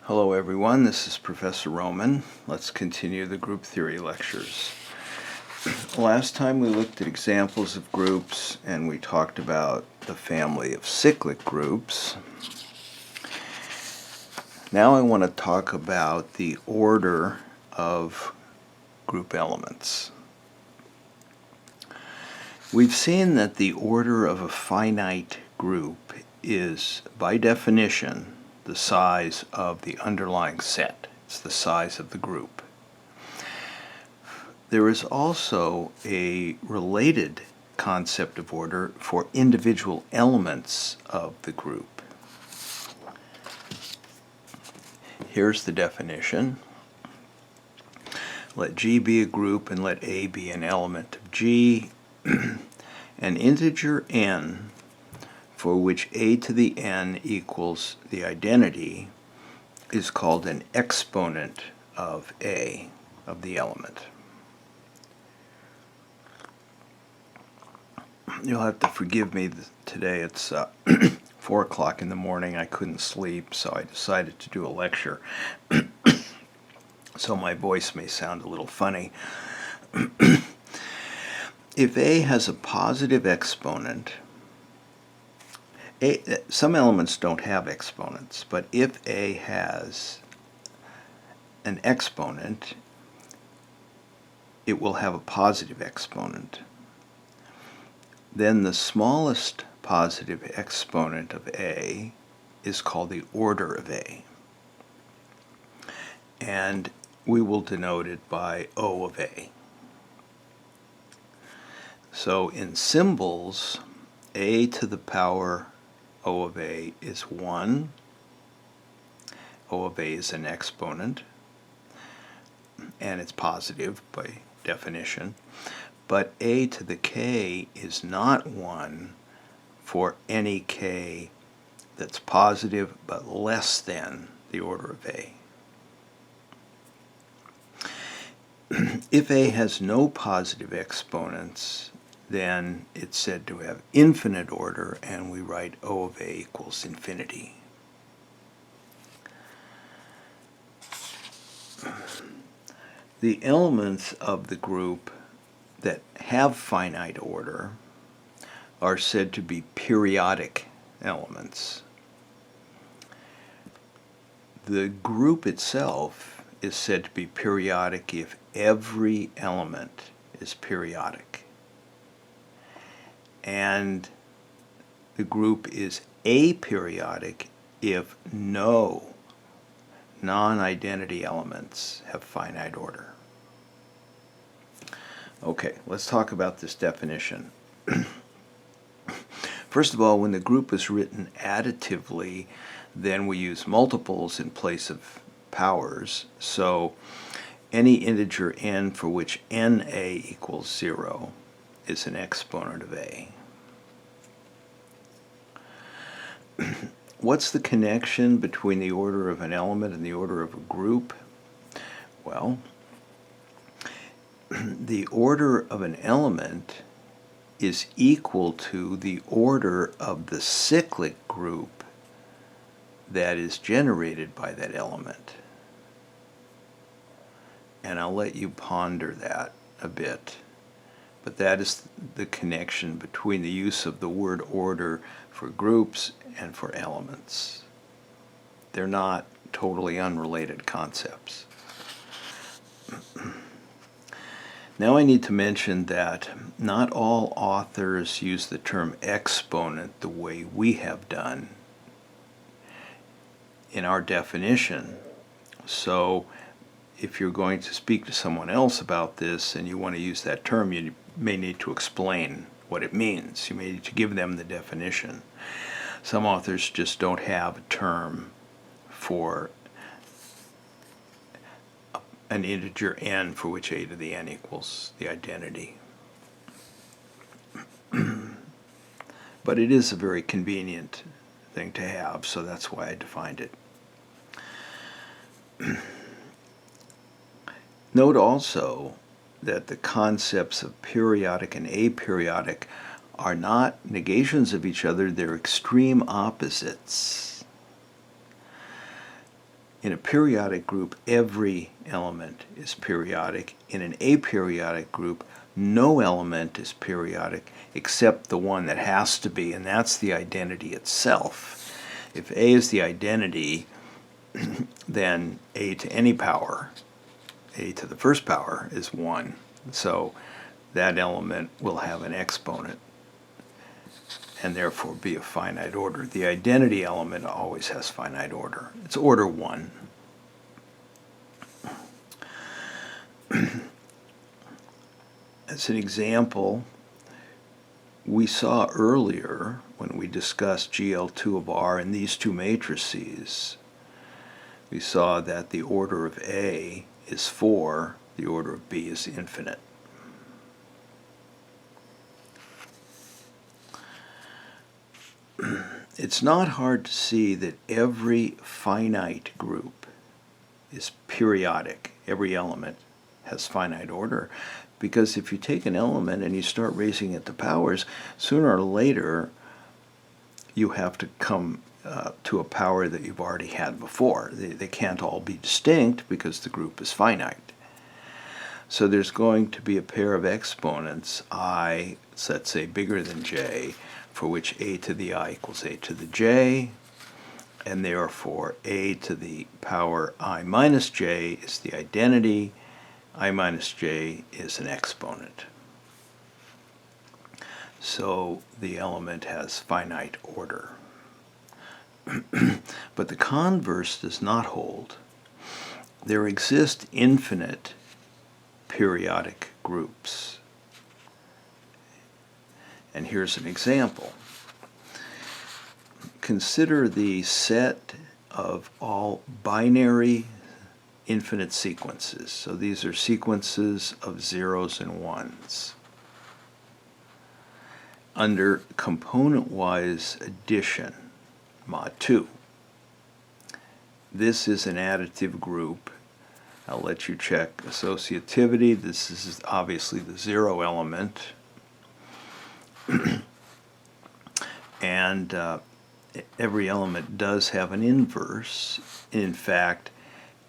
Hello everyone, this is Professor Roman. Let's continue the group theory lectures. Last time we looked at examples of groups and we talked about the family of cyclic groups. Now I want to talk about the order of group elements. We've seen that the order of a finite group is, by definition, the size of the underlying set. It's the size of the group. There is also a related concept of order for individual elements of the group. Here's the definition. Let G be a group and let A be an element of G. An integer n for which a to the n equals the identity is called an exponent of a, of the element. You'll have to forgive me today. It's 4 o'clock in the morning. I couldn't sleep, so I decided to do a lecture. So my voice may sound a little funny. If a has a positive exponent, some elements don't have exponents, but if a has an exponent, it will have a positive exponent. Then the smallest positive exponent of a is called the order of a. And we will denote it by O of a. So in symbols, a to the power O of a is 1. O of a is an exponent, and it's positive by definition. But a to the k is not 1 for any k that's positive but less than the order of a. If a has no positive exponents, then it's said to have infinite order, and we write O of a equals infinity. The elements of the group that have finite order are said to be periodic elements. The group itself is said to be periodic if every element is periodic. And the group is aperiodic if no non-identity elements have finite order. Okay, let's talk about this definition. First of all, when the group is written additively, then we use multiples in place of powers. So any integer n for which na equals 0 is an exponent of a. What's the connection between the order of an element and the order of a group? Well, the order of an element is equal to the order of the cyclic group that is generated by that element. And I'll let you ponder that a bit. But that is the connection between the use of the word order for groups and for elements. They're not totally unrelated concepts. Now I need to mention that not all authors use the term exponent the way we have done in our definition. So if you're going to speak to someone else about this and you want to use that term, you may need to explain what it means. You may need to give them the definition. Some authors just don't have a term for an integer n for which a to the n equals the identity. But it is a very convenient thing to have, so that's why I defined it. Note also that the concepts of periodic and aperiodic are not negations of each other, they're extreme opposites. In a periodic group, every element is periodic. In an aperiodic group, no element is periodic except the one that has to be, and that's the identity itself. If A is the identity, then A to any power, A to the first power, is 1. So that element will have an exponent and therefore be of finite order. The identity element always has finite order. It's order 1. As an example, we saw earlier when we discussed GL2 of R in these two matrices, we saw that the order of A is 4, the order of B is infinite. It's not hard to see that every finite group is periodic. Every element has finite order, because if you take an element and you start raising it to powers, sooner or later you have to come to a power that you've already had before. They can't all be distinct because the group is finite. So there's going to be a pair of exponents, I, let's say bigger than j, for which a to the I equals a to the j, and therefore a to the power I minus j is the identity, I minus j is an exponent. So the element has finite order. But the converse does not hold. There exist infinite periodic groups. And here's an example. Consider the set of all binary infinite sequences. So these are sequences of zeros and ones. Under component-wise addition, mod 2. This is an additive group. I'll let you check associativity. This is obviously the 0 element. And every element does have an inverse. In fact,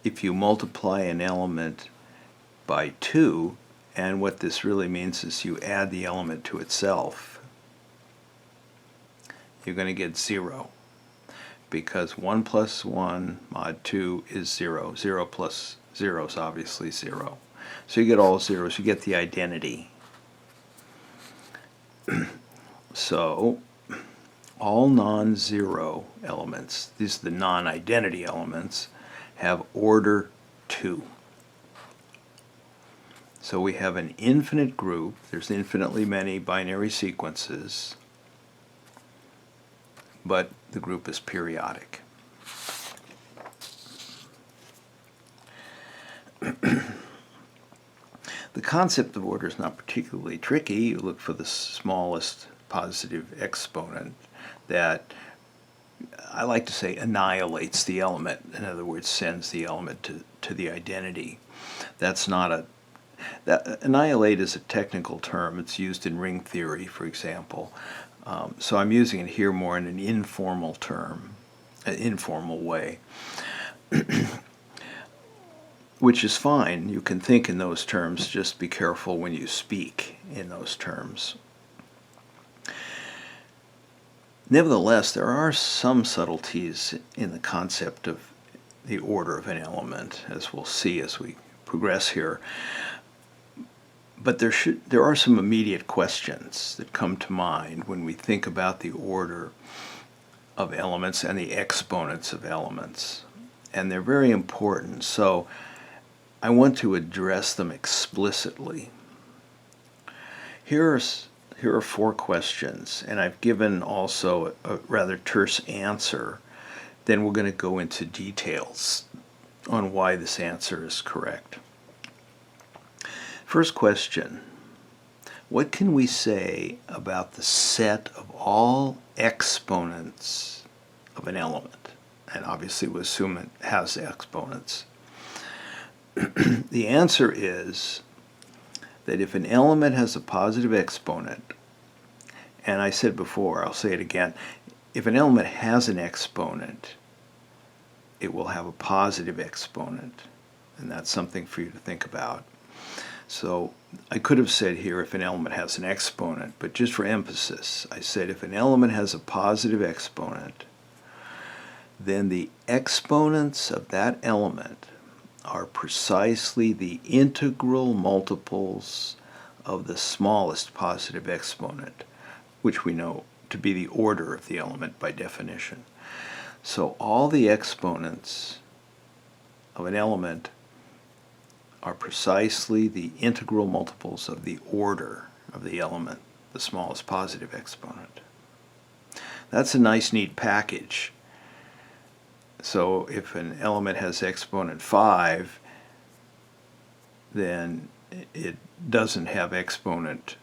if you multiply an element by 2, and what this really means is you add the element to itself, you're going to get 0. Because 1 plus 1 mod 2 is 0. 0 plus 0 is obviously 0. So you get all zeros. You get the identity. So all non-zero elements, these are the non-identity elements, have order 2. So we have an infinite group. There's infinitely many binary sequences, but the group is periodic. The concept of order is not particularly tricky. You look for the smallest positive exponent that, I like to say, annihilates the element. In other words, sends the element to the identity. That's not a... annihilate is a technical term. It's used in ring theory, for example. So I'm using it here more in an informal term, an informal way. Which is fine. You can think in those terms. Just be careful when you speak in those terms. Nevertheless, there are some subtleties in the concept of the order of an element, as we'll see as we progress here. But there are some immediate questions that come to mind when we think about the order of elements and the exponents of elements. And they're very important. So I want to address them explicitly. Here are 4 questions, and I've given also a rather terse answer. Then we're going to go into details on why this answer is correct. First question, what can we say about the set of all exponents of an element? And obviously we assume it has exponents. The answer is that if an element has a positive exponent, and I said before, I'll say it again, if an element has an exponent, it will have a positive exponent. And that's something for you to think about. So I could have said here if an element has an exponent, but just for emphasis, I said if an element has a positive exponent, then the exponents of that element are precisely the integral multiples of the smallest positive exponent, which we know to be the order of the element by definition. So all the exponents of an element are precisely the integral multiples of the order of the element, the smallest positive exponent. That's a nice, neat package. So if an element has exponent 5, then it doesn't have exponent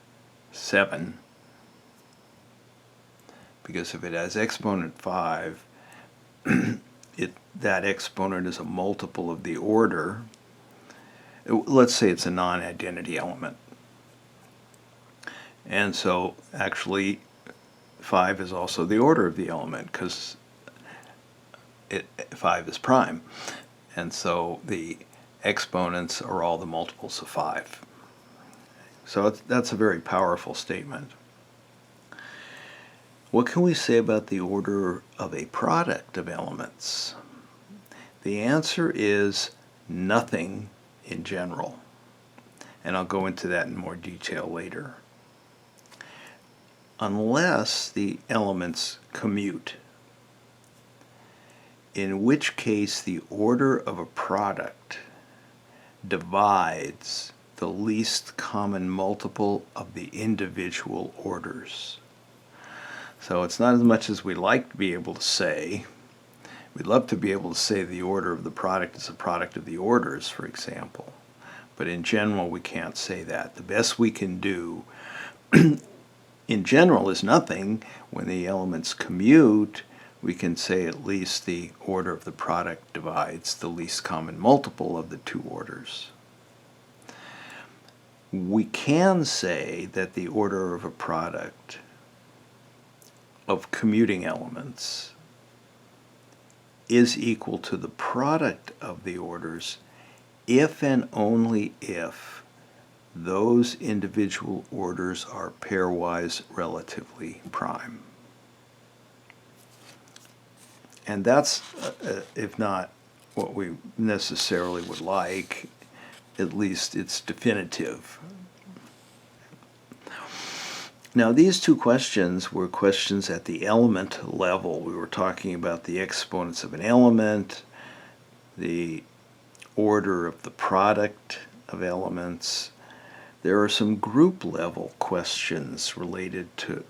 7, because if it has exponent 5, that exponent is a multiple of the order. Let's say it's a non-identity element. And so actually 5 is also the order of the element, because 5 is prime. And so the exponents are all the multiples of 5. So that's a very powerful statement. What can we say about the order of a product of elements? The answer is nothing in general. And I'll go into that in more detail later. Unless the elements commute, in which case the order of a product divides the least common multiple of the individual orders. So it's not as much as we like to be able to say. We'd love to be able to say the order of the product is a product of the orders, for example. But in general, we can't say that. The best we can do in general is nothing. When the elements commute, we can say at least the order of the product divides the least common multiple of the two orders. We can say that the order of a product of commuting elements is equal to the product of the orders if and only if those individual orders are pairwise relatively prime. And that's, if not what we necessarily would like, at least it's definitive. Now, these two questions were questions at the element level. We were talking about the exponents of an element, the order of the product of elements. There are some group level questions related to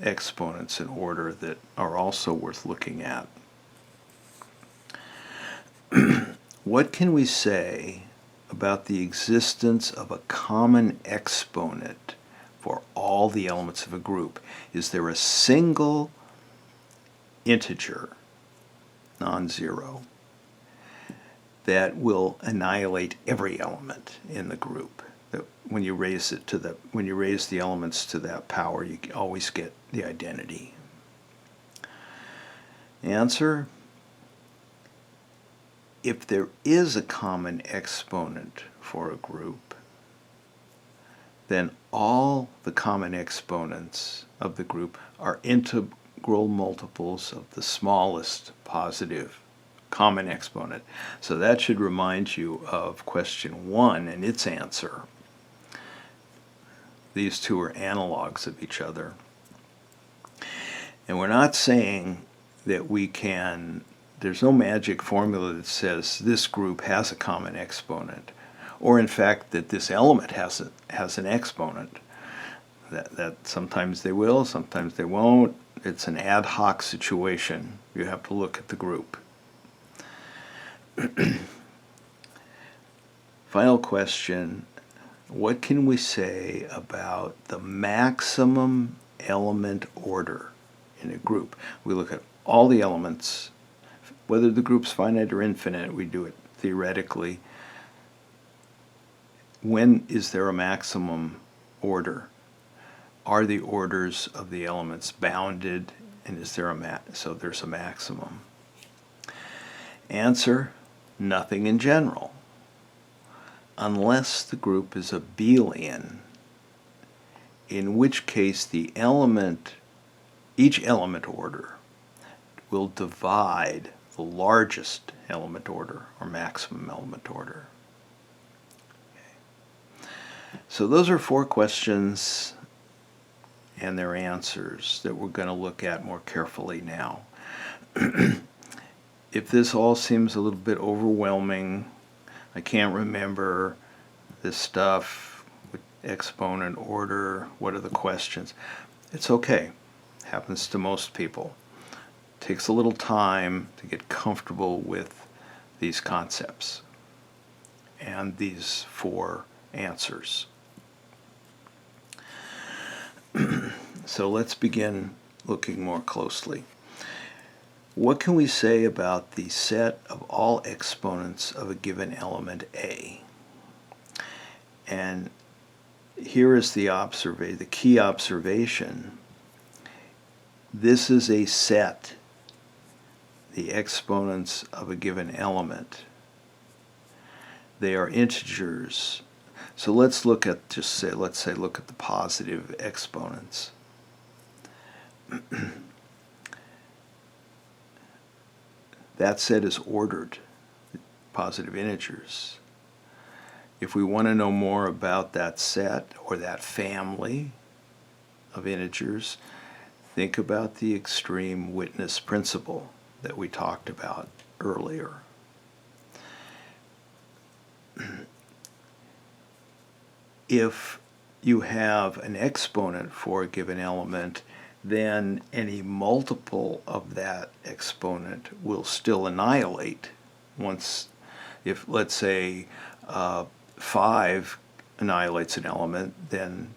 exponents and order that are also worth looking at. What can we say about the existence of a common exponent for all the elements of a group? Is there a single integer, non-zero, that will annihilate every element in the group? That when you raise the elements to that power, you always get the identity. Answer: if there is a common exponent for a group, then all the common exponents of the group are integral multiples of the smallest positive common exponent. So that should remind you of question 1 and its answer. These two are analogs of each other. And we're not saying that there's no magic formula that says this group has a common exponent, or in fact that this element has an exponent. That sometimes they will, sometimes they won't. It's an ad hoc situation. You have to look at the group. Final question: what can we say about the maximum element order in a group? We look at all the elements, whether the group's finite or infinite. We do it theoretically. When is there a maximum order? Are the orders of the elements bounded, and is there so there's a maximum? Answer, nothing in general, unless the group is abelian, in which case each element order will divide the largest element order, or maximum element order. Okay. So those are 4 questions and their answers that we're going to look at more carefully now. If this all seems a little bit overwhelming, I can't remember this stuff with exponent order, what are the questions? It's okay. Happens to most people. Takes a little time to get comfortable with these concepts and these 4 answers. So let's begin looking more closely. What can we say about the set of all exponents of a given element A? And here is the key observation. This is a set, the exponents of a given element. They are integers. So let's look at look at the positive exponents. That set is ordered, positive integers. If we want to know more about that set or that family of integers, think about the extreme witness principle that we talked about earlier. If you have an exponent for a given element, then any multiple of that exponent will still annihilate. If let's say 5 annihilates an element, then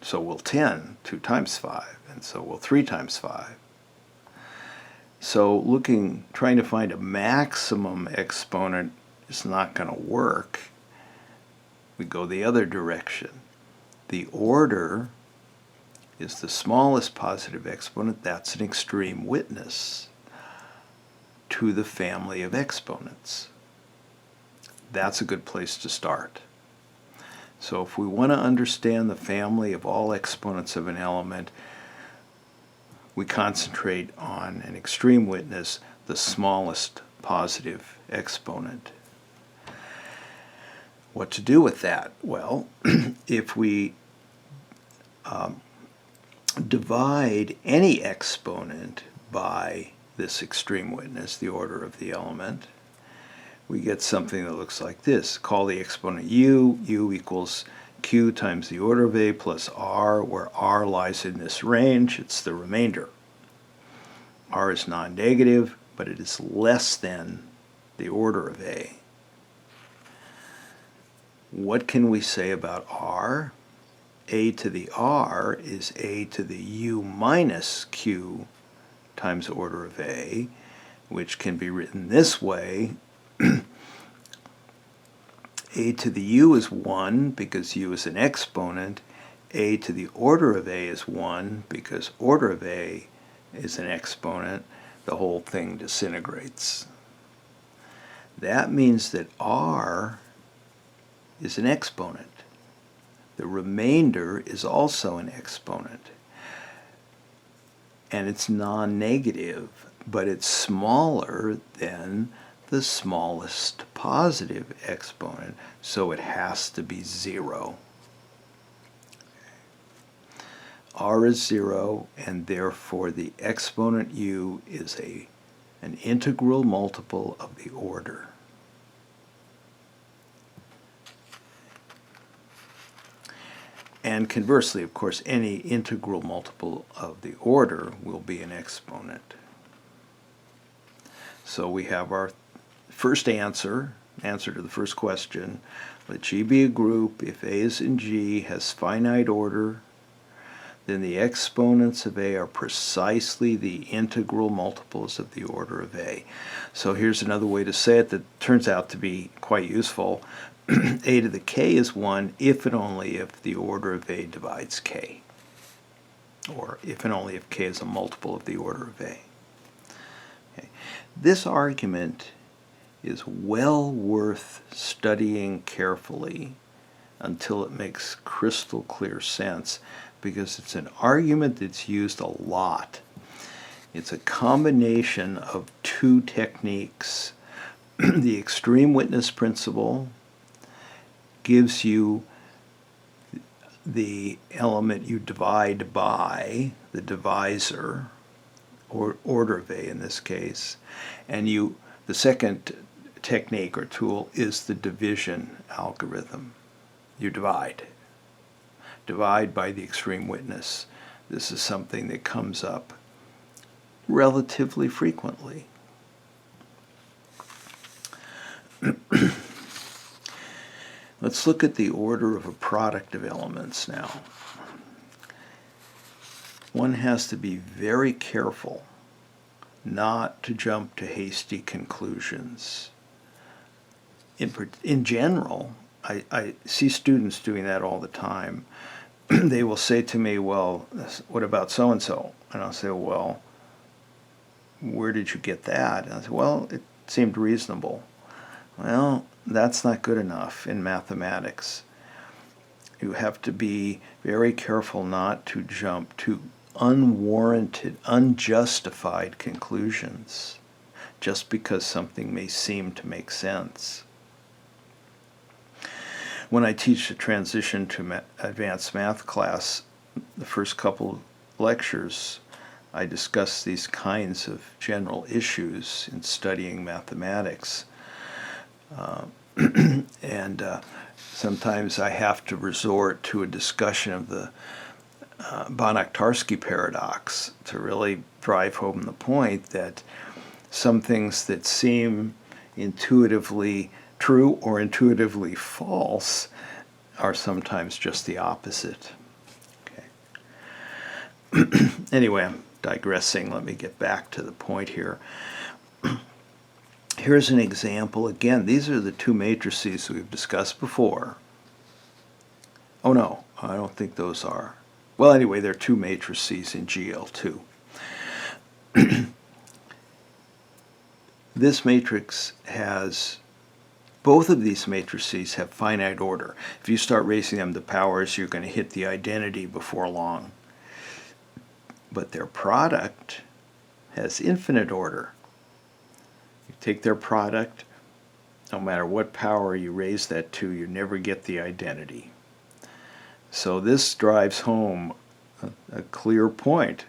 so will 10, 2 times 5, and so will 3 times 5. So trying to find a maximum exponent is not going to work. We go the other direction. The order is the smallest positive exponent. That's an extreme witness to the family of exponents. That's a good place to start. So if we want to understand the family of all exponents of an element, we concentrate on an extreme witness, the smallest positive exponent. What to do with that? Well, if we divide any exponent by this extreme witness, the order of the element, we get something that looks like this. Call the exponent u. U equals q times the order of A plus r, where r lies in this range. It's the remainder. R is non-negative, but it is less than the order of A. What can we say about r? A to the r is A to the u minus q times order of A, which can be written this way. A to the u is 1 because u is an exponent. A to the order of A is 1 because order of A is an exponent. The whole thing disintegrates. That means that r is an exponent. The remainder is also an exponent. And it's non-negative, but it's smaller than the smallest positive exponent, so it has to be 0. R is 0, and therefore the exponent u is an integral multiple of the order. And conversely, of course, any integral multiple of the order will be an exponent. So we have our first answer to the first question. Let G be a group. If A is in G, has finite order, then the exponents of A are precisely the integral multiples of the order of A. So here's another way to say it that turns out to be quite useful. A to the k is 1 if and only if the order of A divides k, or if and only if k is a multiple of the order of A. Okay. This argument is well worth studying carefully until it makes crystal clear sense, because it's an argument that's used a lot. It's a combination of two techniques. The extreme witness principle gives you the element you divide by, the divisor, or order of A in this case, and the second technique or tool is the division algorithm. You divide by the extreme witness. This is something that comes up relatively frequently. Let's look at the order of a product of elements now. One has to be very careful not to jump to hasty conclusions. In general, I see students doing that all the time. They will say to me, well, what about so-and-so? And I'll say, well, where did you get that? And I say, well, it seemed reasonable. Well, that's not good enough in mathematics. You have to be very careful not to jump to unwarranted, unjustified conclusions just because something may seem to make sense. When I teach the transition to advanced math class, the first couple lectures, I discuss these kinds of general issues in studying mathematics. And sometimes I have to resort to a discussion of the Banach-Tarski paradox to really drive home the point that some things that seem intuitively true or intuitively false are sometimes just the opposite. Okay. Anyway, I'm digressing. Let me get back to the point here. Here's an example. Again, these are the two matrices we've discussed before. Oh no, I don't think those are. Well, anyway, there are two matrices in GL2. This matrix has, both of these matrices have finite order. If you start raising them to powers, you're going to hit the identity before long. But their product has infinite order. You take their product, no matter what power you raise that to, you never get the identity. So this drives home a clear point.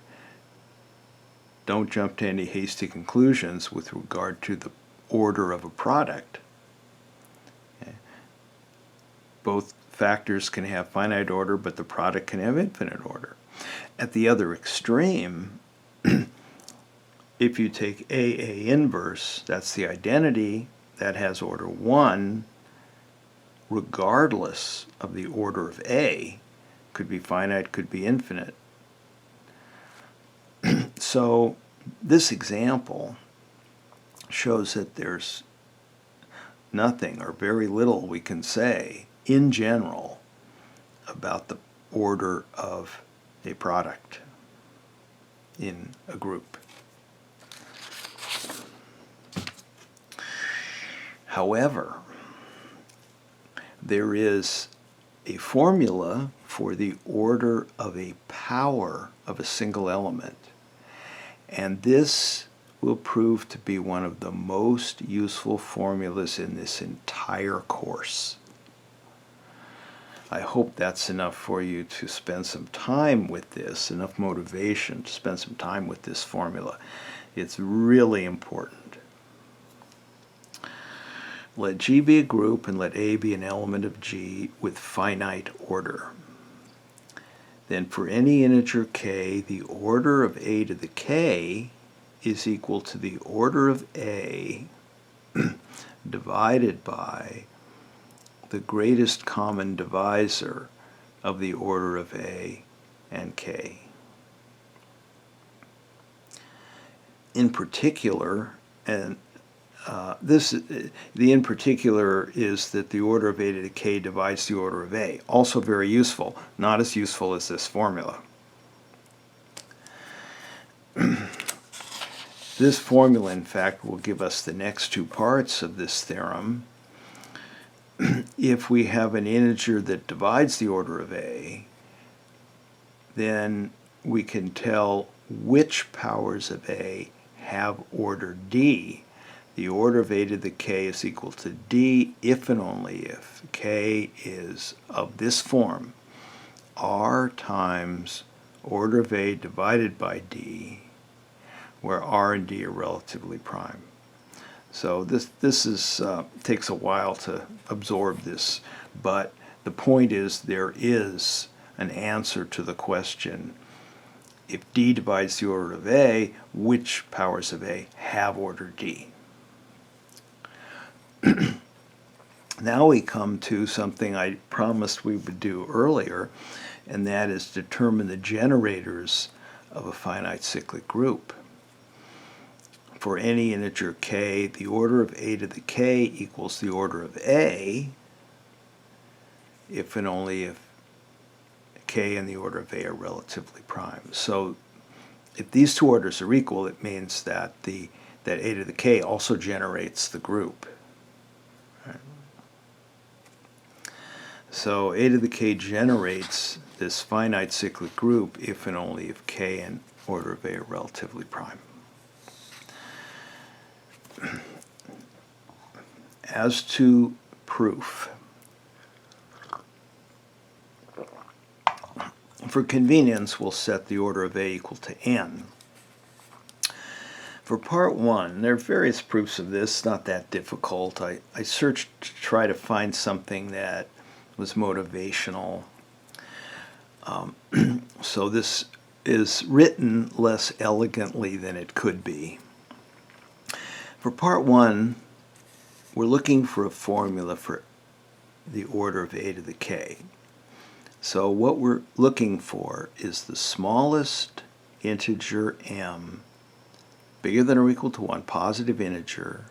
Don't jump to any hasty conclusions with regard to the order of a product. Okay. Both factors can have finite order, but the product can have infinite order. At the other extreme, if you take A inverse, that's the identity, that has order 1, regardless of the order of A, could be finite, could be infinite. So this example shows that there's nothing or very little we can say in general about the order of a product in a group. However, there is a formula for the order of a power of a single element. And this will prove to be one of the most useful formulas in this entire course. I hope that's enough for you to spend some time with this, enough motivation to spend some time with this formula. It's really important. Let G be a group and let A be an element of G with finite order. Then for any integer k, the order of A to the k is equal to the order of A divided by the greatest common divisor of the order of A and k. In particular, and the in particular is that the order of A to the k divides the order of A. Also very useful, not as useful as this formula. This formula, in fact, will give us the next two parts of this theorem. If we have an integer that divides the order of a, then we can tell which powers of a have order d. The order of a to the k is equal to d if and only if k is of this form, r times order of a divided by d, where r and d are relatively prime. So this is takes a while to absorb this, but the point is there is an answer to the question, if d divides the order of a, which powers of a have order d? Now we come to something I promised we would do earlier, and that is determine the generators of a finite cyclic group. For any integer k, the order of a to the k equals the order of a, if and only if k and the order of a are relatively prime. So if these two orders are equal, it means that that a to the k also generates the group. Right? So a to the k generates this finite cyclic group if and only if k and order of a are relatively prime. As to proof, for convenience, we'll set the order of a equal to n. For part one, there are various proofs of this, not that difficult. I searched to try to find something that was motivational. So this is written less elegantly than it could be. For part one, we're looking for a formula for the order of a to the k. So what we're looking for is the smallest integer m, bigger than or equal to 1, positive integer,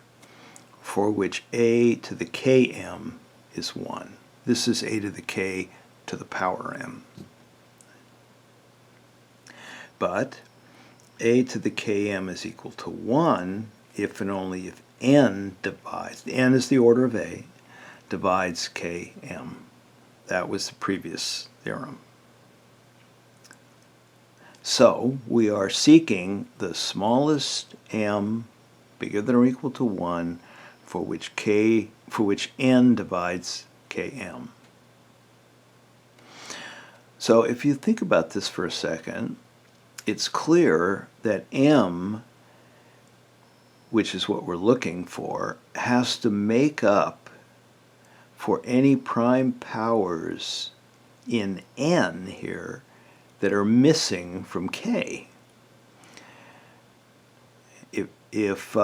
for which a to the km is 1. This is a to the k to the power m. But a to the km is equal to 1 if and only if n divides, n is the order of a, divides km. That was the previous theorem. So we are seeking the smallest m bigger than or equal to 1 for which n divides km. So if you think about this for a second, it's clear that m, which is what we're looking for, has to make up for any prime powers in n here that are missing from k. If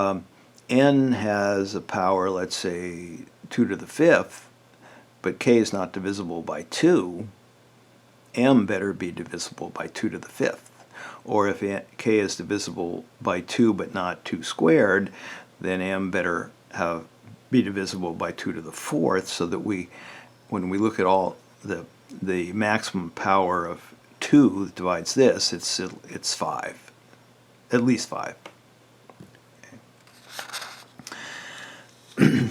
n has a power, let's say 2 to the 5th, but k is not divisible by 2, m better be divisible by 2 to the 5th. Or if k is divisible by 2 but not 2 squared, then m better be divisible by 2 to the 4th, so that when we look at all the maximum power of 2 that divides this, it's 5, at least 5. Okay.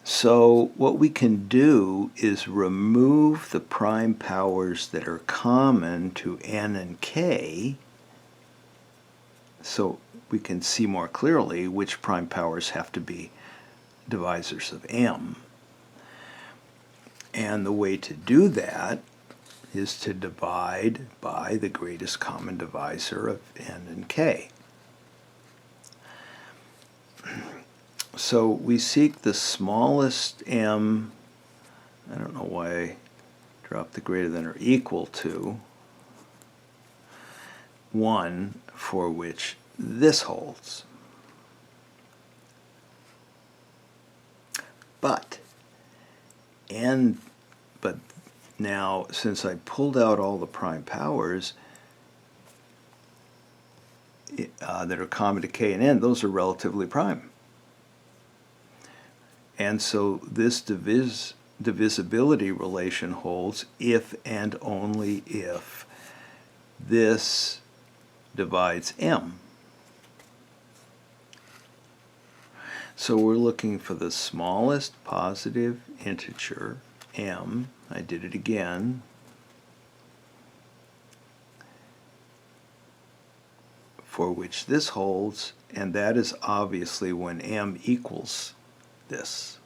So what we can do is remove the prime powers that are common to n and k, so we can see more clearly which prime powers have to be divisors of m. And the way to do that is to divide by the greatest common divisor of n and k. So we seek the smallest m, I don't know why I dropped the greater than or equal to 1 for which this holds. But now, since I pulled out all the prime powers that are common to k and n, those are relatively prime. And so this divisibility relation holds if and only if this divides m. So we're looking for the smallest positive integer, m. I did it again. For which this holds, and that is obviously when m equals this.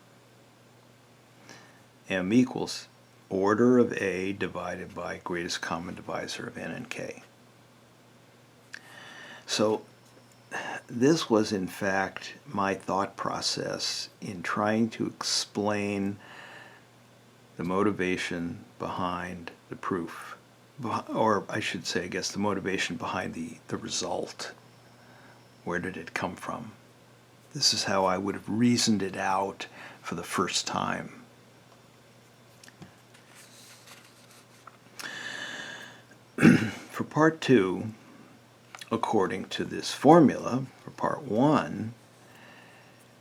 M equals order of A divided by greatest common divisor of n and k. So this was in fact my thought process in trying to explain the motivation behind the proof. Or I should say, I guess, the motivation behind the result. Where did it come from? This is how I would have reasoned it out for the first time. For part 2, according to this formula, for part 1,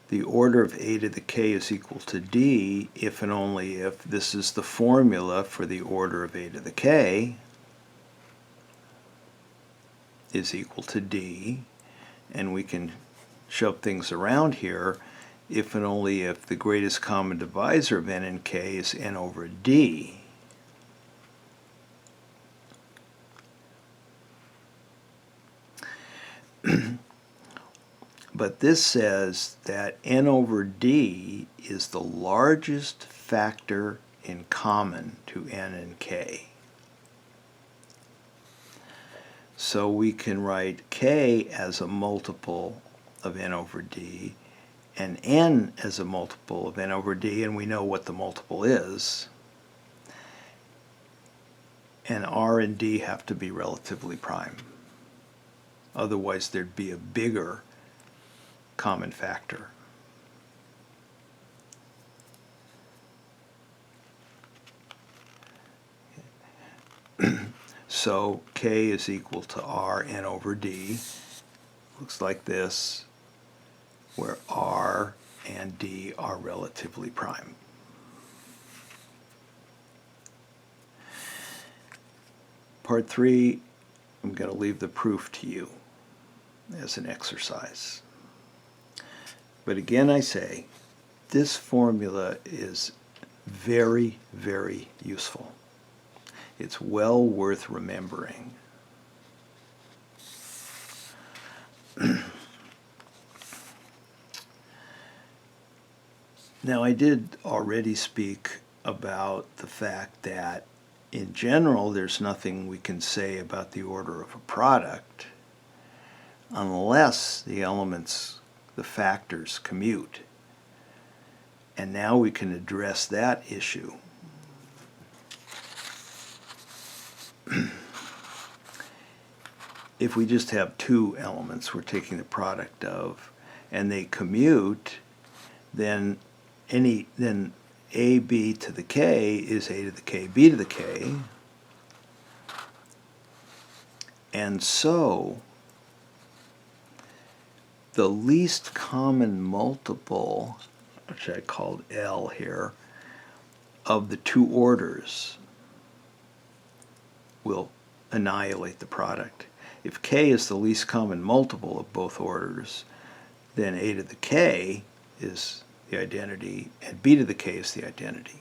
the order of A to the k is equal to d if and only if this is the formula for the order of A to the k is equal to d, and we can shove things around here if and only if the greatest common divisor of n and k is n over d. But this says that n over d is the largest factor in common to n and k. So we can write k as a multiple of n over d and n as a multiple of n over d, and we know what the multiple is. And r and d have to be relatively prime. Otherwise there'd be a bigger common factor. So k is equal to r n over d. Looks like this, where r and d are relatively prime. Part 3, I'm going to leave the proof to you as an exercise. But again, I say, this formula is very, very useful. It's well worth remembering. Now, I did already speak about the fact that in general, there's nothing we can say about the order of a product unless the elements, the factors, commute. And now we can address that issue. If we just have two elements we're taking the product of, and they commute, then ab to the k is a to the k, b to the k. And so the least common multiple, which I called L here, of the two orders will annihilate the product. If k is the least common multiple of both orders, then a to the k is the identity, and b to the k is the identity.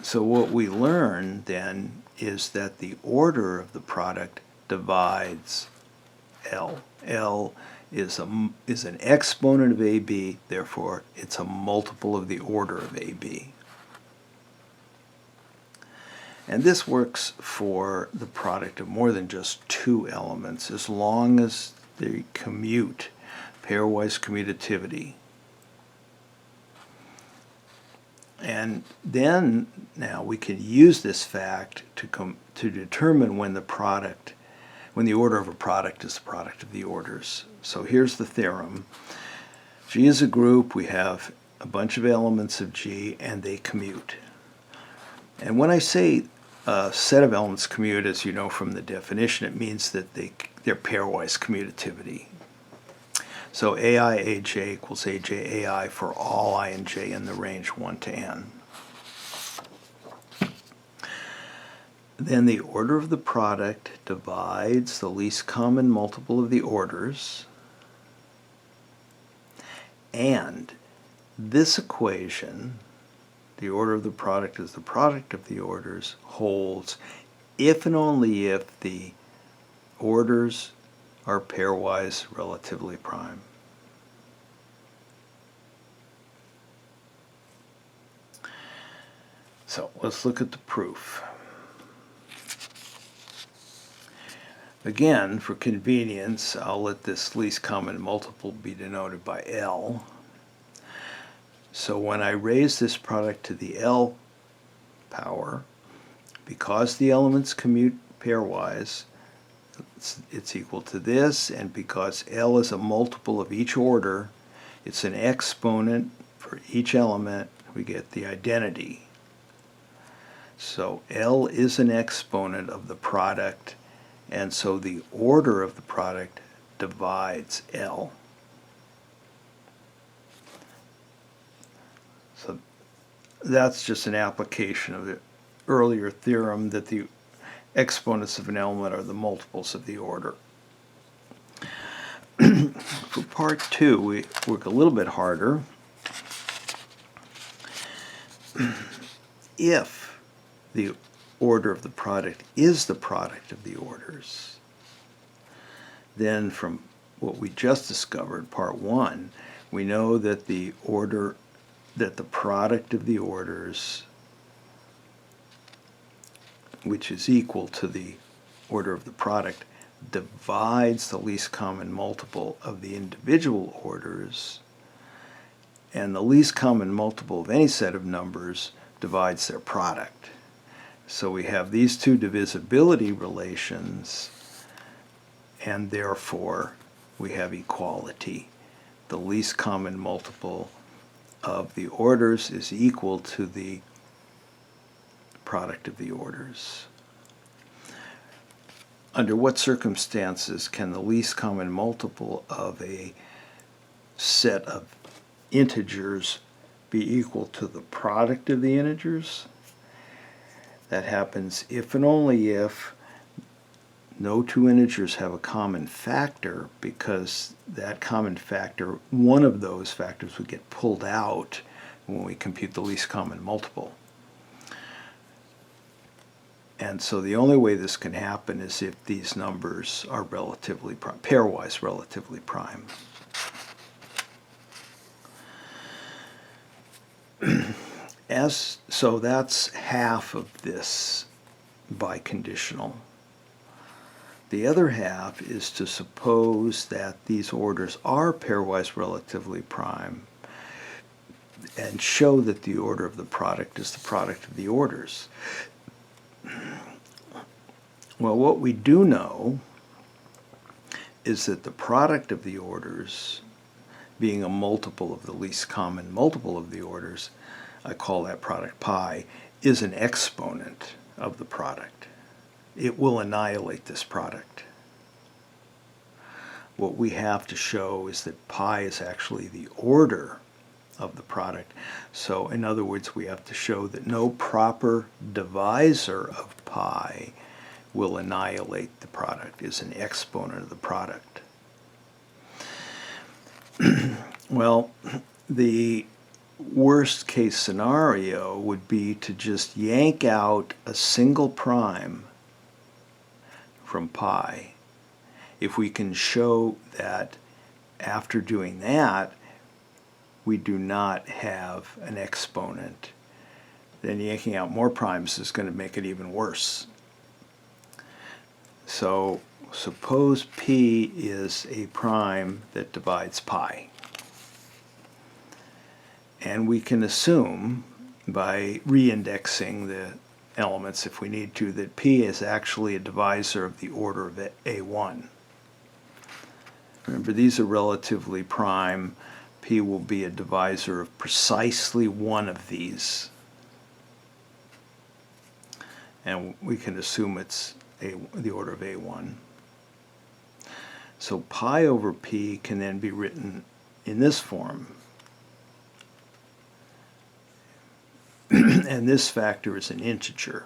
So what we learn then is that the order of the product divides L. L is an exponent of AB, therefore it's a multiple of the order of AB. And this works for the product of more than just two elements, as long as they commute, pairwise commutativity. And then now we can use this fact to determine when the order of a product is the product of the orders. So here's the theorem. G is a group. We have a bunch of elements of G, and they commute. And when I say a set of elements commute, as you know from the definition, it means that they're pairwise commutativity. So AI aj equals aj ai for all I and j in the range 1 to n. Then the order of the product divides the least common multiple of the orders. And this equation, the order of the product is the product of the orders, holds if and only if the orders are pairwise relatively prime. So let's look at the proof. Again, for convenience, I'll let this least common multiple be denoted by L. So when I raise this product to the L power, because the elements commute pairwise, it's equal to this, and because L is a multiple of each order, it's an exponent for each element, we get the identity. So L is an exponent of the product, and so the order of the product divides L. So that's just an application of the earlier theorem that the exponents of an element are the multiples of the order. For part 2, we work a little bit harder. If the order of the product is the product of the orders, then from what we just discovered, part 1, we know that the product of the orders, which is equal to the order of the product, divides the least common multiple of the individual orders, and the least common multiple of any set of numbers divides their product. So we have these two divisibility relations, and therefore we have equality. The least common multiple of the orders is equal to the product of the orders. Under what circumstances can the least common multiple of a set of integers be equal to the product of the integers? That happens if and only if no two integers have a common factor, because that common factor, one of those factors, would get pulled out when we compute the least common multiple. And so the only way this can happen is if these numbers are relatively pairwise relatively prime. So that's half of this biconditional. The other half is to suppose that these orders are pairwise relatively prime and show that the order of the product is the product of the orders. Well, what we do know is that the product of the orders, being a multiple of the least common multiple of the orders, I call that product pi, is an exponent of the product. It will annihilate this product. What we have to show is that pi is actually the order of the product. So in other words, we have to show that no proper divisor of pi will annihilate the product, is an exponent of the product. Well, the worst case scenario would be to just yank out a single prime from pi. If we can show that after doing that, we do not have an exponent, then yanking out more primes is going to make it even worse. So suppose p is a prime that divides pi. And we can assume, by reindexing the elements if we need to, that p is actually a divisor of the order of A1. Remember, these are relatively prime. P will be a divisor of precisely one of these. And we can assume it's the order of A1. So pi over p can then be written in this form. And this factor is an integer.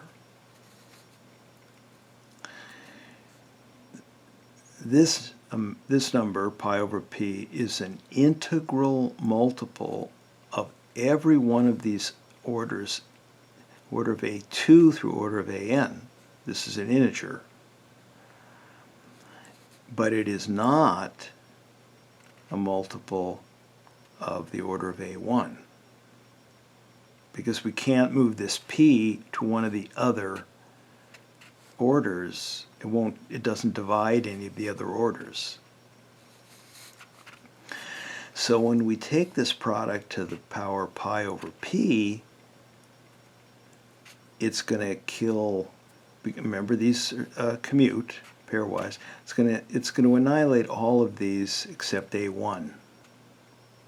This this number, pi over p, is an integral multiple of every one of these orders, order of a2 through order of an. This is an integer. But it is not a multiple of the order of a1, because we can't move this p to one of the other orders. It doesn't divide any of the other orders. So when we take this product to the power pi over p, it's going to kill, remember these commute pairwise, it's going to annihilate all of these except a1,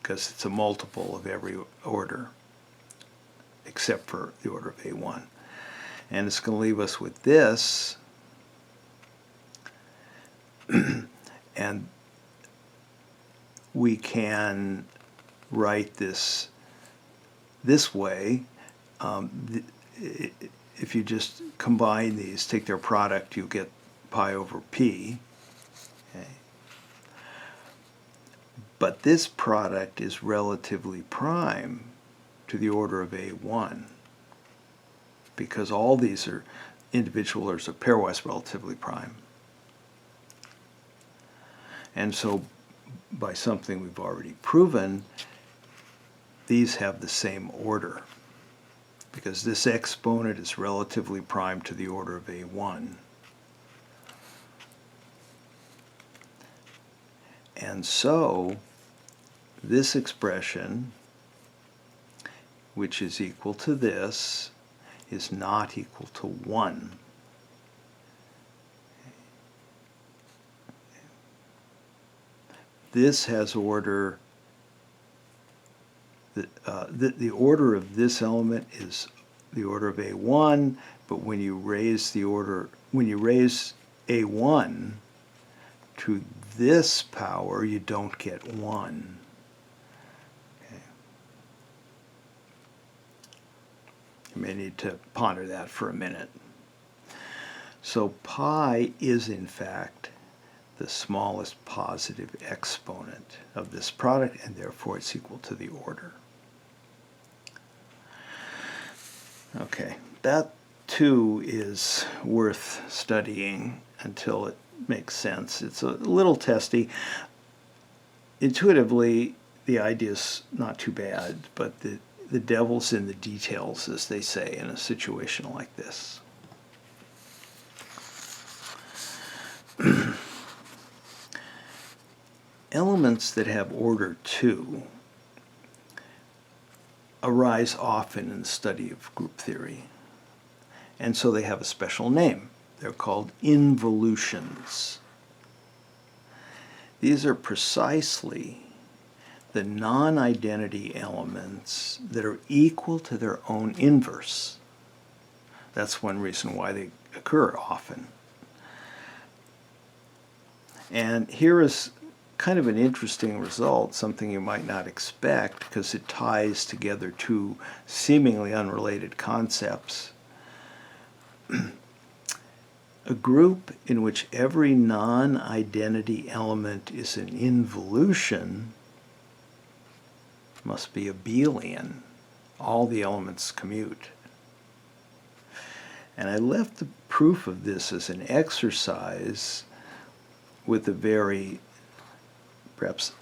because it's a multiple of every order except for the order of a1. And it's going to leave us with this, and we can write this way. If you just combine these, take their product, you get pi over p. Okay. But this product is relatively prime to the order of a1, because all these are individual orders of pairwise relatively prime. And so by something we've already proven, these have the same order, because this exponent is relatively prime to the order of a1. And so this expression, which is equal to this, is not equal to 1. This has order, the order of this element is the order of a1, but when you raise a1 to this power, you don't get 1. Okay. You may need to ponder that for a minute. So pi is in fact the smallest positive exponent of this product, and therefore it's equal to the order. Okay, that too is worth studying until it makes sense. It's a little testy. Intuitively, the idea is not too bad, but the devil's in the details, as they say, in a situation like this. Elements that have order 2 arise often in the study of group theory, and so they have a special name. They're called involutions. These are precisely the non-identity elements that are equal to their own inverse. That's one reason why they occur often. And here is kind of an interesting result, something you might not expect, because it ties together two seemingly unrelated concepts. A group in which every non-identity element is an involution must be abelian. All the elements commute. And I left the proof of this as an exercise with a very, perhaps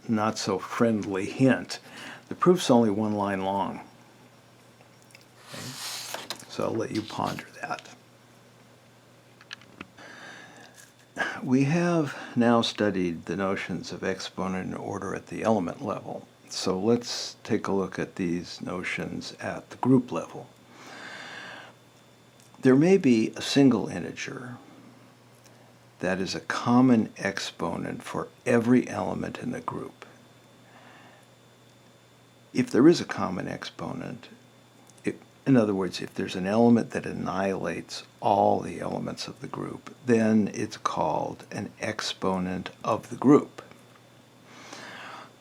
not so friendly hint. The proof's only one line long. Okay? So I'll let you ponder that. We have now studied the notions of exponent and order at the element level. So let's take a look at these notions at the group level. There may be a single integer that is a common exponent for every element in the group. If there is a common exponent, in other words, if there's an element that annihilates all the elements of the group, then it's called an exponent of the group.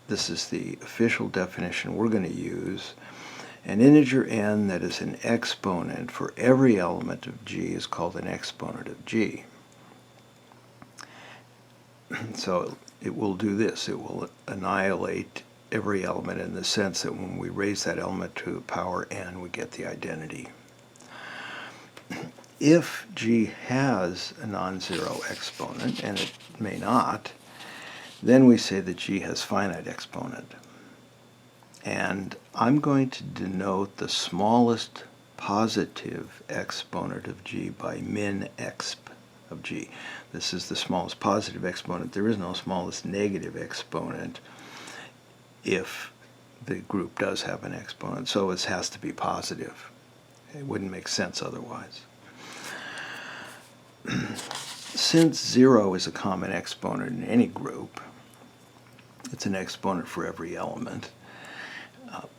This is the official definition we're going to use. An integer n that is an exponent for every element of G is called an exponent of G. So it will do this. It will annihilate every element in the sense that when we raise that element to the power n, we get the identity. If G has a non-zero exponent, and it may not, then we say that G has finite exponent. And I'm going to denote the smallest positive exponent of G by min exp of G. This is the smallest positive exponent. There is no smallest negative exponent if the group does have an exponent, so it has to be positive. It wouldn't make sense otherwise. Since 0 is a common exponent in any group, it's an exponent for every element.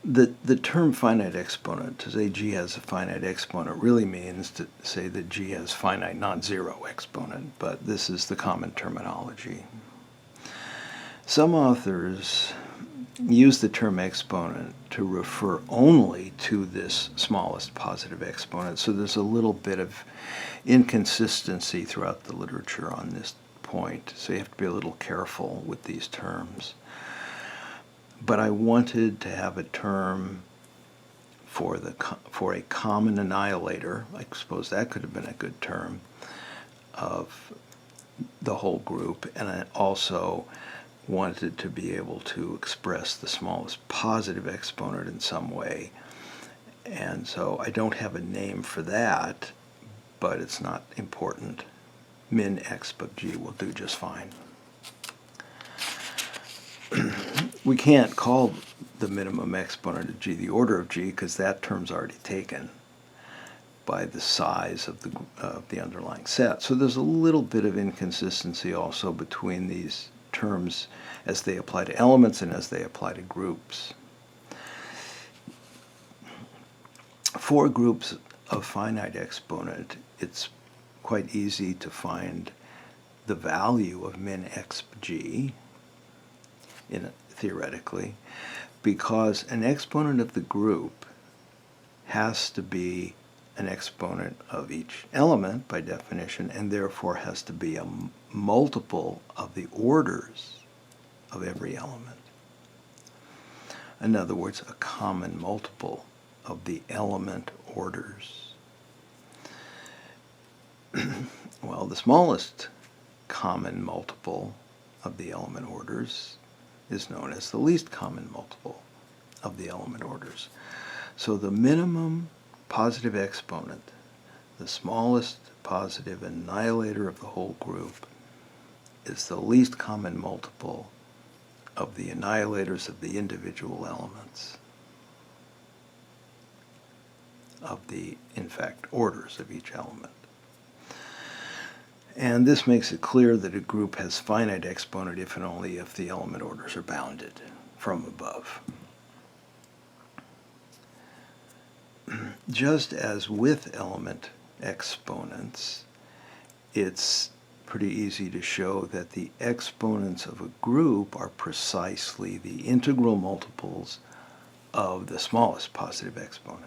The term finite exponent, to say G has a finite exponent, really means to say that G has finite non-zero exponent, but this is the common terminology. Some authors use the term exponent to refer only to this smallest positive exponent, so there's a little bit of inconsistency throughout the literature on this point, so you have to be a little careful with these terms. But I wanted to have a term for a common annihilator. I suppose that could have been a good term of the whole group, and I also wanted to be able to express the smallest positive exponent in some way. And so I don't have a name for that, but it's not important. Min exp of G will do just fine. We can't call the minimum exponent of G the order of G because that term's already taken by the size of the underlying set. So there's a little bit of inconsistency also between these terms as they apply to elements and as they apply to groups. For groups of finite exponent, it's quite easy to find the value of min exp G theoretically, because an exponent of the group has to be an exponent of each element by definition, and therefore has to be a multiple of the orders of every element. In other words, a common multiple of the element orders. Well, the smallest common multiple of the element orders is known as the least common multiple of the element orders. So the minimum positive exponent, the smallest positive annihilator of the whole group, is the least common multiple of the annihilators of the individual elements, of the, in fact, orders of each element. And this makes it clear that a group has finite exponent if and only if the element orders are bounded from above. Just as with element exponents, it's pretty easy to show that the exponents of a group are precisely the integral multiples of the smallest positive exponent.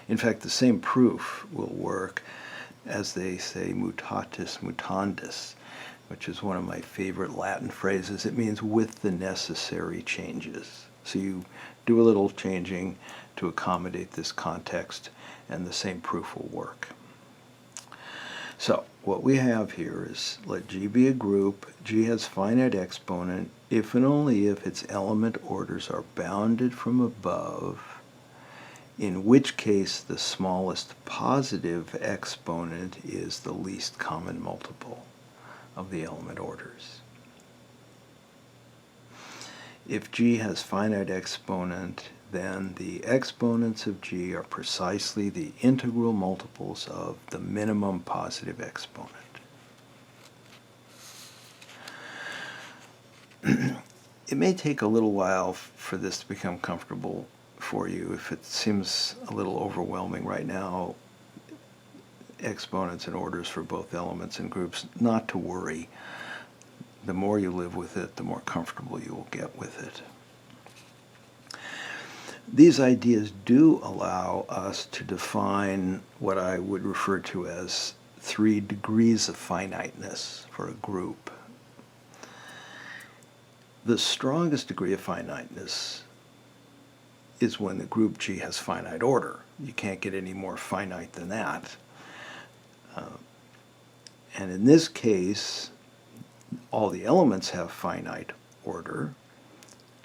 In fact, the same proof will work, as they say, mutatis mutandis, which is one of my favorite Latin phrases. It means with the necessary changes. So you do a little changing to accommodate this context, and the same proof will work. So what we have here is, let G be a group. G has finite exponent if and only if its element orders are bounded from above, in which case the smallest positive exponent is the least common multiple of the element orders. If G has finite exponent, then the exponents of G are precisely the integral multiples of the minimum positive exponent. It may take a little while for this to become comfortable for you. If it seems a little overwhelming right now, exponents and orders for both elements and groups, not to worry. The more you live with it, the more comfortable you will get with it. These ideas do allow us to define what I would refer to as 3 degrees of finiteness for a group. The strongest degree of finiteness is when the group G has finite order. You can't get any more finite than that. And in this case, all the elements have finite order,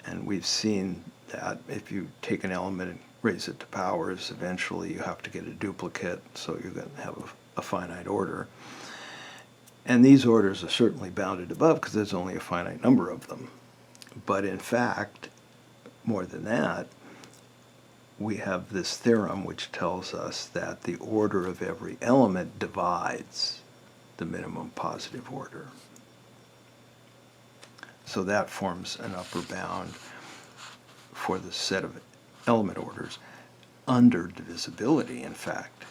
and we've seen that if you take an element and raise it to powers, eventually you have to get a duplicate, so you're going to have a finite order. And these orders are certainly bounded above because there's only a finite number of them. But in fact, more than that, we have this theorem which tells us that the order of every element divides the minimum positive order. So that forms an upper bound for the set of element orders under divisibility, in fact.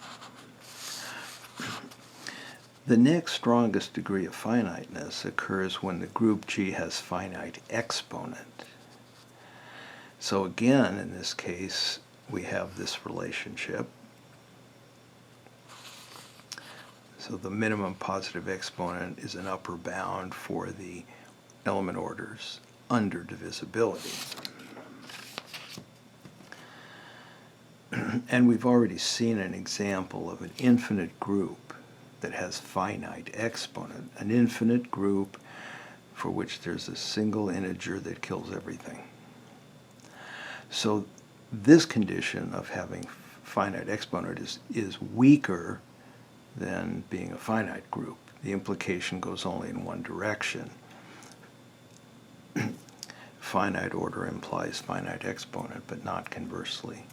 The next strongest degree of finiteness occurs when the group G has finite exponent. So again, in this case, we have this relationship. So the minimum positive exponent is an upper bound for the element orders under divisibility. And we've already seen an example of an infinite group that has finite exponent, an infinite group for which there's a single integer that kills everything. So this condition of having finite exponent is weaker than being a finite group. The implication goes only in one direction. Finite order implies finite exponent, but not conversely.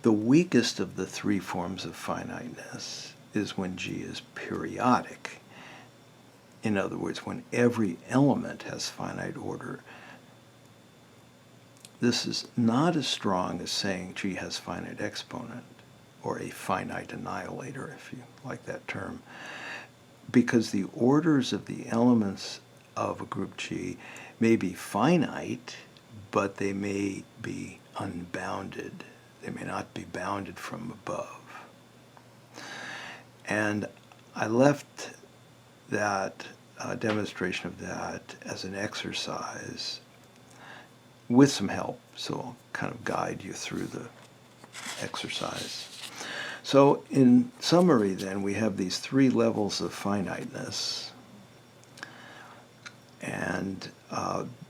The weakest of the three forms of finiteness is when G is periodic. In other words, when every element has finite order. This is not as strong as saying G has finite exponent, or a finite annihilator, if you like that term, because the orders of the elements of a group G may be finite, but they may be unbounded. They may not be bounded from above. And I left that demonstration of that as an exercise with some help, so I'll kind of guide you through the exercise. So in summary then, we have these three levels of finiteness, and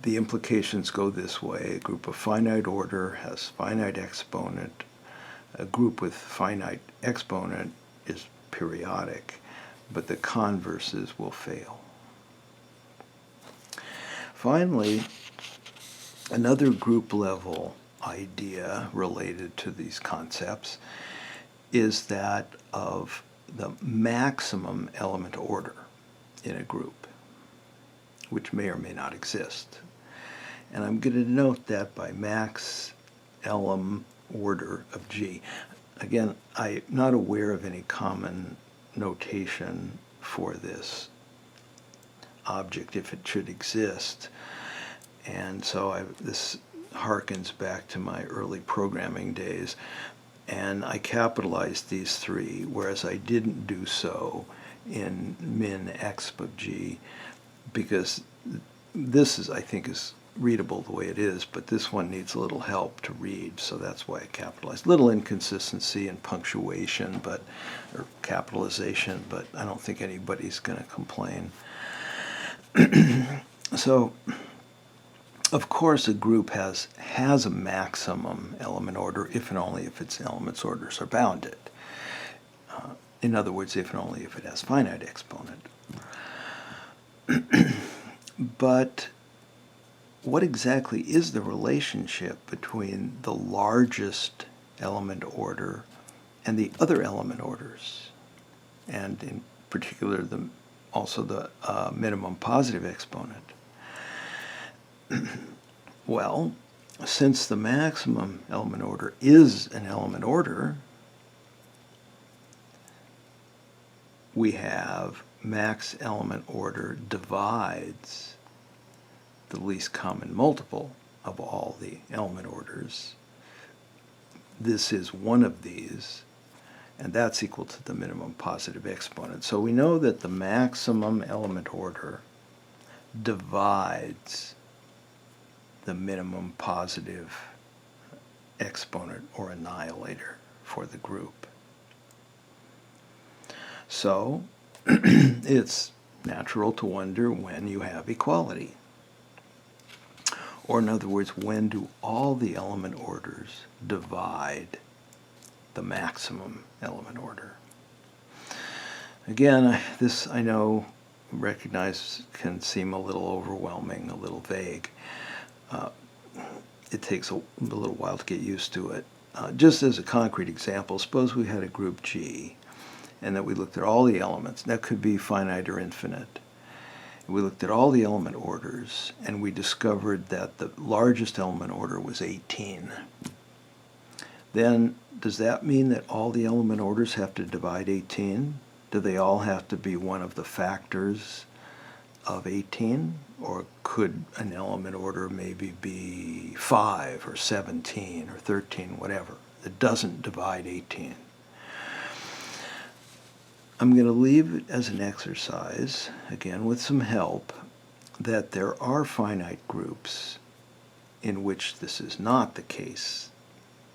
the implications go this way. A group of finite order has finite exponent. A group with finite exponent is periodic, but the converses will fail. Finally, another group level idea related to these concepts is that of the maximum element order in a group, which may or may not exist. And I'm going to denote that by max element order of G. Again, I'm not aware of any common notation for this object if it should exist. And so this harkens back to my early programming days. And I capitalized these three, whereas I didn't do so in min exp of G, because this is, I think, is readable the way it is, but this one needs a little help to read, so that's why I capitalized. Little inconsistency in punctuation, or capitalization, but I don't think anybody's going to complain. So, of course, a group has a maximum element order if and only if its elements orders are bounded. In other words, if and only if it has finite exponent. But what exactly is the relationship between the largest element order and the other element orders, and in particular also the minimum positive exponent? Well, since the maximum element order is an element order, we have max element order divides the least common multiple of all the element orders. This is one of these, and that's equal to the minimum positive exponent. So we know that the maximum element order divides the minimum positive exponent or annihilator for the group. So it's natural to wonder when you have equality. Or in other words, when do all the element orders divide the maximum element order? Again, this I know, recognize, can seem a little overwhelming, a little vague. It takes a little while to get used to it. Just as a concrete example, suppose we had a group G, and that we looked at all the elements. That could be finite or infinite. We looked at all the element orders, and we discovered that the largest element order was 18. Then, does that mean that all the element orders have to divide 18? Do they all have to be one of the factors of 18? Or could an element order maybe be 5 or 17 or 13, whatever, that doesn't divide 18? I'm going to leave it as an exercise, again with some help, that there are finite groups in which this is not the case.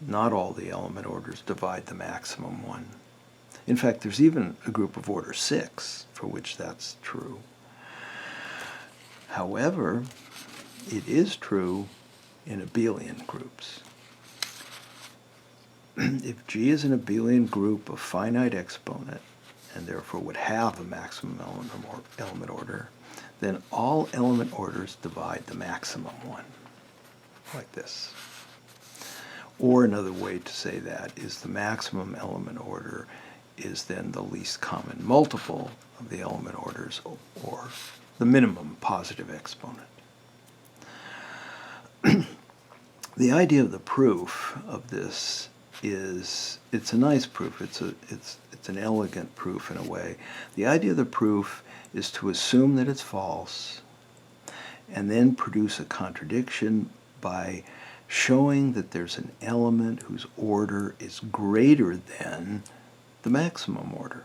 Not all the element orders divide the maximum one. In fact, there's even a group of order 6 for which that's true. However, it is true in abelian groups. If G is an abelian group of finite exponent, and therefore would have a maximum element order, then all element orders divide the maximum one, like this. Or another way to say that is the maximum element order is then the least common multiple of the element orders, or the minimum positive exponent. The idea of the proof of this is, it's a nice proof, it's an elegant proof in a way. The idea of the proof is to assume that it's false and then produce a contradiction by showing that there's an element whose order is greater than the maximum order.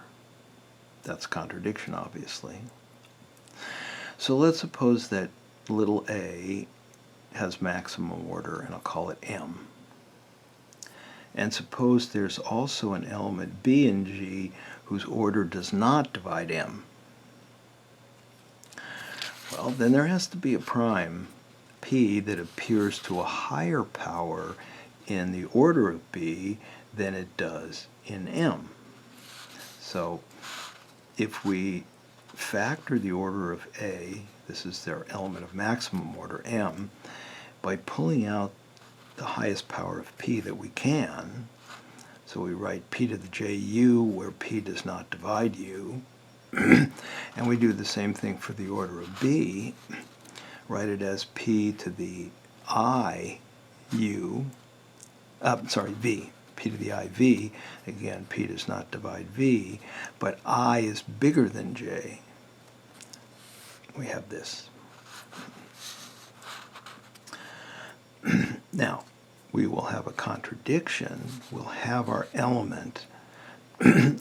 That's contradiction, obviously. So let's suppose that little a has maximum order, and I'll call it M. And suppose there's also an element B in G whose order does not divide M. Well, then there has to be a prime P that appears to a higher power in the order of B than it does in M. So if we factor the order of A, this is their element of maximum order, M, by pulling out the highest power of P that we can, so we write P to the JU where P does not divide U, and we do the same thing for the order of B, write it as P to the V, P to the IV, again P does not divide V, but I is bigger than J. We have this. Now, we will have a contradiction. We'll have our element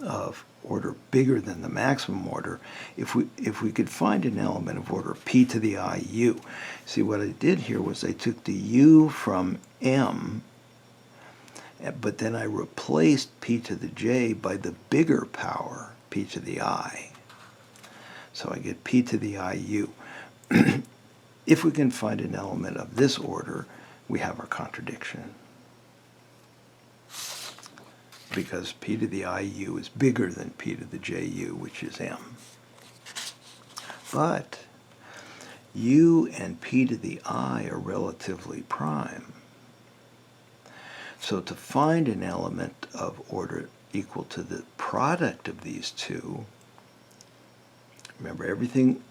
of order bigger than the maximum order if we could find an element of order P to the IU. See, what I did here was I took the U from M, but then I replaced P to the J by the bigger power, P to the I. So I get P to the IU. If we can find an element of this order, we have our contradiction, because P to the IU is bigger than P to the JU, which is M. But U and P to the I are relatively prime. So to find an element of order equal to the product of these two, remember everything,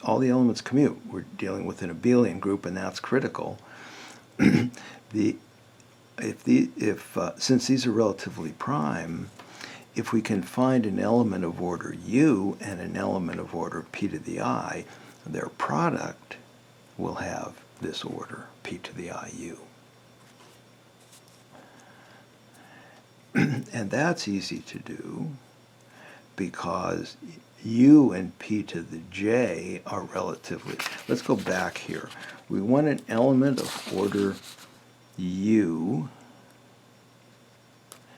all the elements commute. We're dealing with an abelian group, and that's critical. Since these are relatively prime, if we can find an element of order U and an element of order P to the I, their product will have this order, P to the IU. And that's easy to do because u and p to the j are relatively... Let's go back here. We want an element of order u,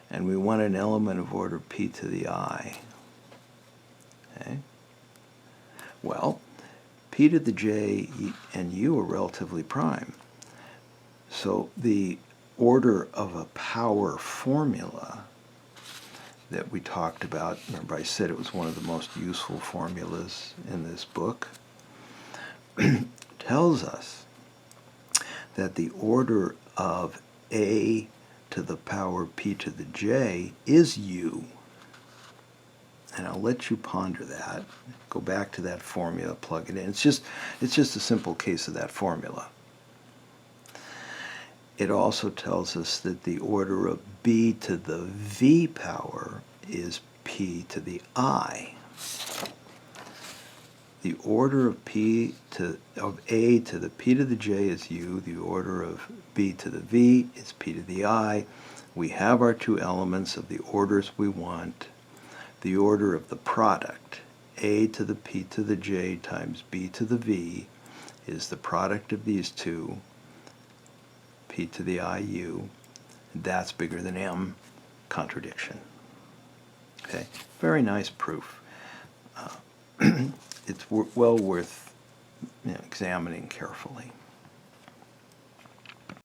and we want an element of order p to the I. Okay? Well, p to the j and u are relatively prime. So the order of a power formula that we talked about, remember I said it was one of the most useful formulas in this book, tells us that the order of a to the power p to the j is u. And I'll let you ponder that. Go back to that formula, plug it in. It's just a simple case of that formula. It also tells us that the order of b to the v power is p to the I. The order of a to the p to the j is u. The order of b to the v is p to the I. We have our two elements of the orders we want. The order of the product, a to the p to the j times b to the v, is the product of these two, p to the I u. That's bigger than m. Contradiction. Okay, very nice proof. It's well worth examining carefully.